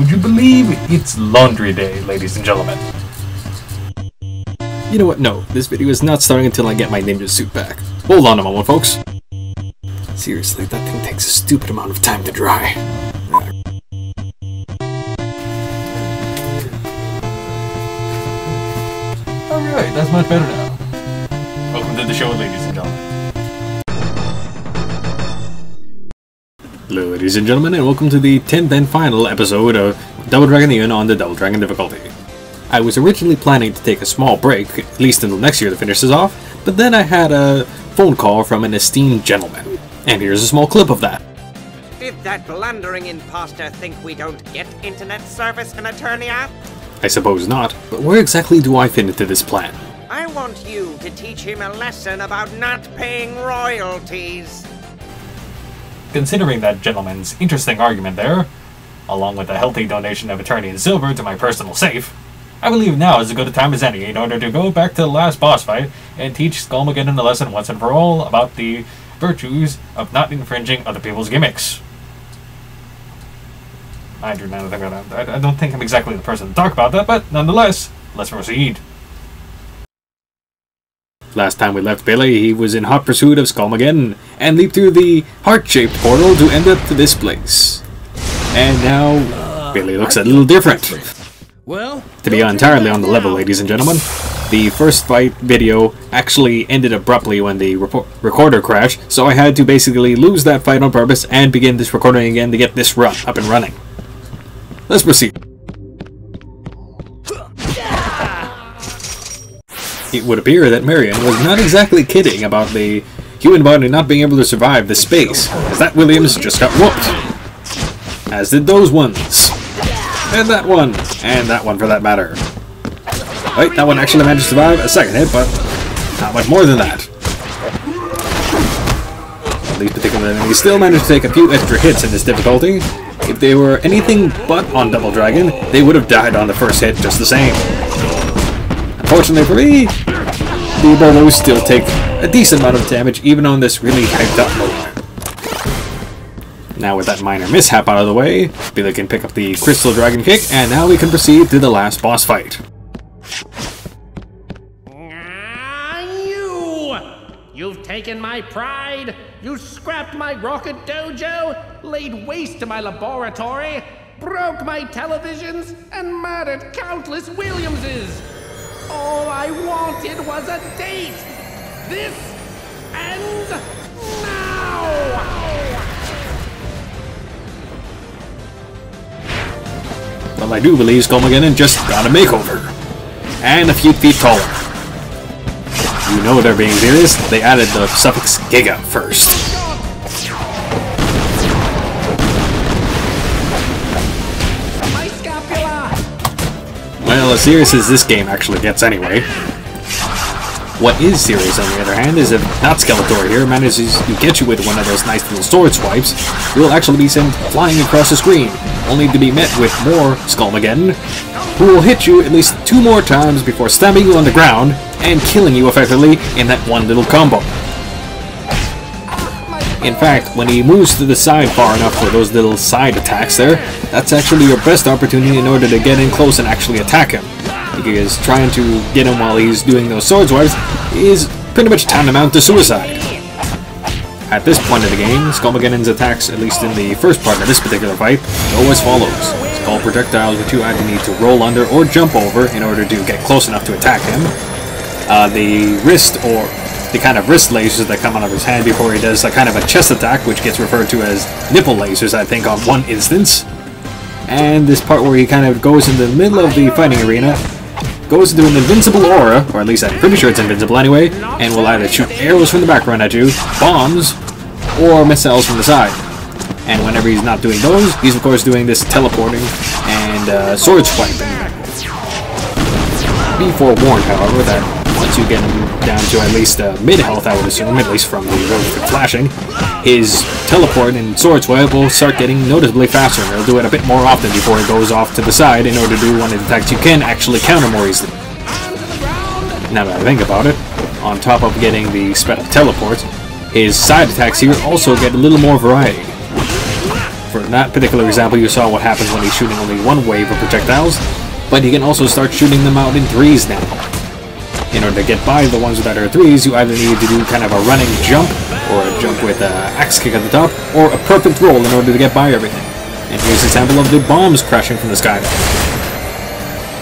Would you believe it's laundry day, ladies and gentlemen? You know what? No, this video is not starting until I get my ninja suit back. Hold on a moment, folks. Seriously, that thing takes a stupid amount of time to dry. Alright, that's much better now. Welcome to the show, ladies and gentlemen. Hello, ladies and gentlemen, and welcome to the 10th and final episode of Double Dragon Ian on the Double Dragon difficulty. I was originally planning to take a small break, at least until next year to finish this off, but then I had a phone call from an esteemed gentleman, and here's a small clip of that. Did that blundering imposter think we don't get internet service in Eternia? I suppose not, but where exactly do I fit into this plan? I want you to teach him a lesson about not paying royalties. Considering that gentleman's interesting argument there, along with a healthy donation of Eternian silver to my personal safe, I believe now is as good a time as any in order to go back to the last boss fight and teach Skullmageddon a lesson once and for all about the virtues of not infringing other people's gimmicks. I don't think I'm exactly the person to talk about that, but nonetheless, let's proceed. Last time we left Billy, he was in hot pursuit of Skullmageddon and leaped through the heart-shaped portal to end up to this place. And now, Billy looks a little different. Well, to be entirely on the level, ladies and gentlemen, the first fight video actually ended abruptly when the recorder crashed, so I had to basically lose that fight on purpose and begin this recording again to get this run up and running. Let's proceed. It would appear that Marion was not exactly kidding about the human body not being able to survive this space, as that Williams just got whooped. As did those ones. And that one for that matter. Wait, that one actually managed to survive a second hit, but not much more than that. These particular enemies still managed to take a few extra hits in this difficulty. If they were anything but on Double Dragon, they would have died on the first hit just the same. Unfortunately for me, the Bolos still take a decent amount of damage even on this really hyped up mode. Now with that minor mishap out of the way, Billy can pick up the Crystal Dragon Kick, and now we can proceed to the last boss fight. You've taken my pride, you scrapped my rocket dojo, laid waste to my laboratory, broke my televisions, and murdered countless Williamses. All I wanted was a date. This ends now. Well, I do believe Skullmageddon just got a makeover. And a few feet taller. You know they're being serious. They added the suffix Giga first. My scapula. Well, as serious as this game actually gets anyway. What is serious, on the other hand, is if not Skeletor here manages to get you with one of those nice little sword swipes, you'll actually be sent flying across the screen, only to be met with more Skullmageddon, who will hit you at least 2 more times before stabbing you on the ground and killing you effectively in that one little combo. In fact, when he moves to the side far enough for those little side attacks there, that's actually your best opportunity in order to get in close and actually attack him. Because trying to get him while he's doing those sword swipes is pretty much tantamount to suicide. At this point of the game, Skullmageddon's attacks, at least in the first part of this particular fight, go as follows. Skull projectiles which you either need to roll under or jump over in order to get close enough to attack him. The wrist, or the kind of wrist lasers that come out of his hand before he does a kind of a chest attack, which gets referred to as nipple lasers, I think, on one instance. And this part where he kind of goes in the middle of the fighting arena, goes into an invincible aura, or at least I'm pretty sure it's invincible anyway, and will either shoot arrows from the background at you, bombs, or missiles from the side. And whenever he's not doing those, he's of course doing this teleporting and sword swiping. Be forewarned, however, that once you get him down to at least mid-health, I would assume, at least from the relative flashing, his teleport and sword swipe will start getting noticeably faster, and he'll do it a bit more often before it goes off to the side in order to do one of the attacks you can actually counter more easily. Now that I think about it, on top of getting the sped up teleports, his side attacks here also get a little more variety. For that particular example, you saw what happens when he's shooting only one wave of projectiles, but he can also start shooting them out in threes now. In order to get by the ones that are threes, you either need to do kind of a running jump, or a jump with an axe kick at the top, or a perfect roll in order to get by everything. And here's an example of the bombs crashing from the sky.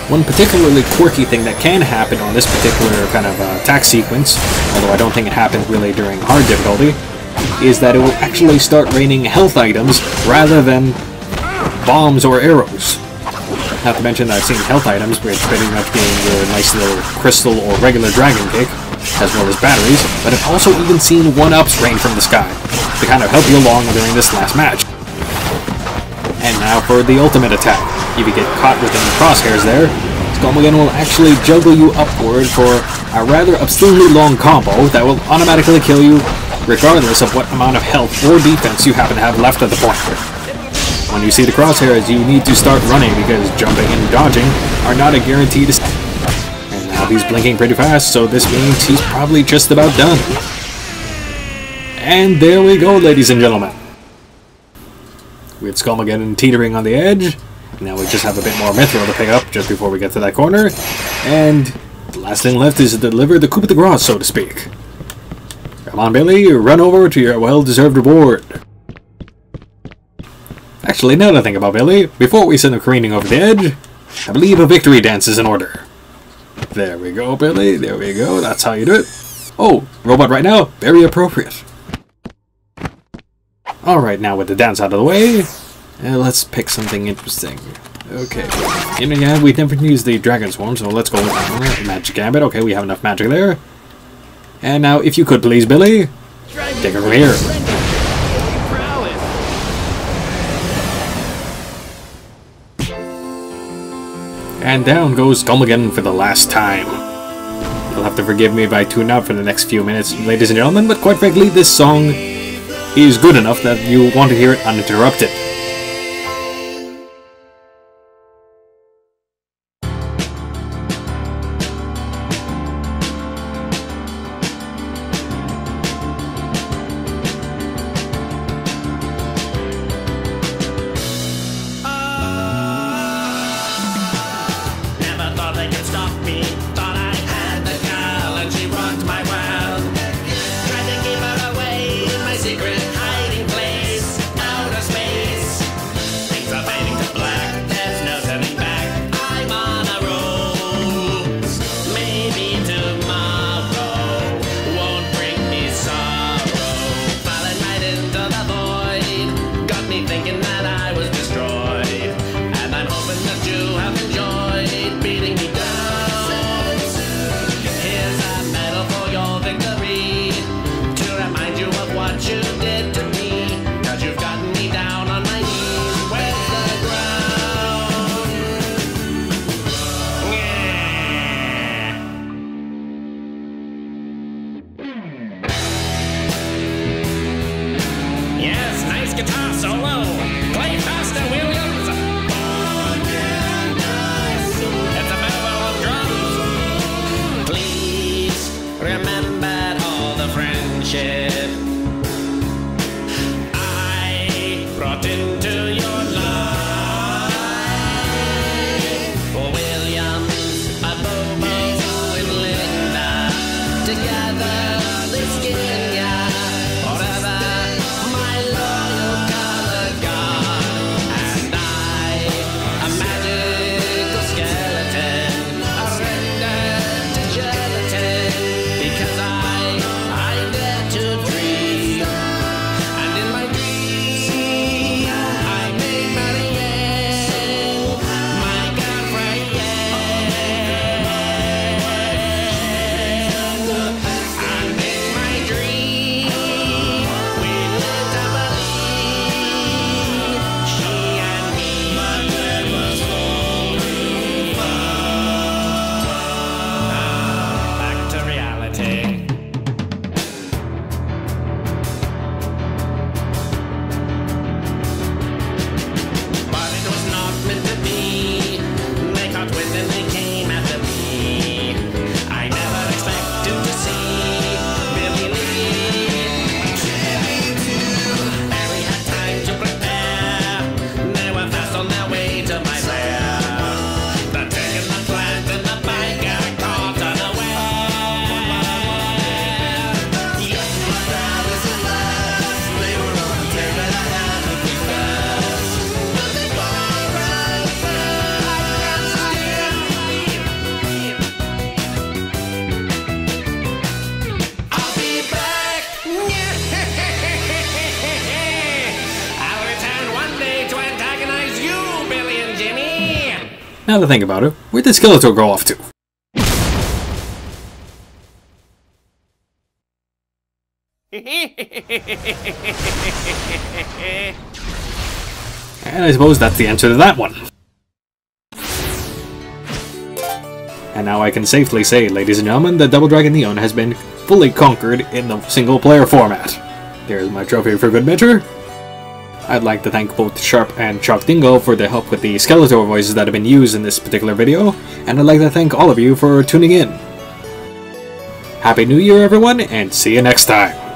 One particularly quirky thing that can happen on this particular kind of attack sequence, although I don't think it happens really during hard difficulty, is that it will actually start raining health items rather than bombs or arrows. Not to mention that I've seen health items, which pretty much being your nice little crystal or regular dragon kick, as well as batteries, but I've also even seen 1-ups rain from the sky, to kind of help you along during this last match. And now for the ultimate attack. If you get caught within the crosshairs there, Skullmageddon will actually juggle you upward for a rather obscenely long combo that will automatically kill you, regardless of what amount of health or defense you happen to have left at the point. When you see the crosshairs, you need to start running because jumping and dodging are not a guarantee to stay. And now he's blinking pretty fast, so this means he's probably just about done. And there we go, ladies and gentlemen. With Skullmageddon teetering on the edge, now we just have a bit more Mithril to pick up just before we get to that corner. And the last thing left is to deliver the coup de grace, so to speak. Come on, Billy, run over to your well-deserved reward. Actually, now that I think about Billy, before we send him careening over the edge, I believe a victory dance is in order. There we go, Billy. There we go. That's how you do it. Oh, robot right now. Very appropriate. Alright, now with the dance out of the way, let's pick something interesting. Okay. Yeah, we never used the Dragon Swarm, so let's go with Magic Gambit. Okay, we have enough magic there. And now, if you could please, Billy, take it from here. And down goes Skullmageddon for the last time. You'll have to forgive me if I tune out for the next few minutes, ladies and gentlemen, but quite frankly, this song is good enough that you want to hear it uninterrupted. Guitar solo. Play faster, Williams. It's a battle of drums. Please remember all the friendship I brought into your life. For Williams, a Bobo and Linda, together they skin ya forever. My loyal color guard, and I, a magical skeleton, rendered to gelatin, because I dare to dream, and in my dream I Now to think about it, where'd the Skeletor go off to? And I suppose that's the answer to that one. And now I can safely say, ladies and gentlemen, that Double Dragon Neon has been fully conquered in the single-player format. There's my trophy for good measure. I'd like to thank both Sharp and Chalk Dingo for the help with the Skeletor voices that have been used in this particular video, and I'd like to thank all of you for tuning in. Happy New Year, everyone, and see you next time!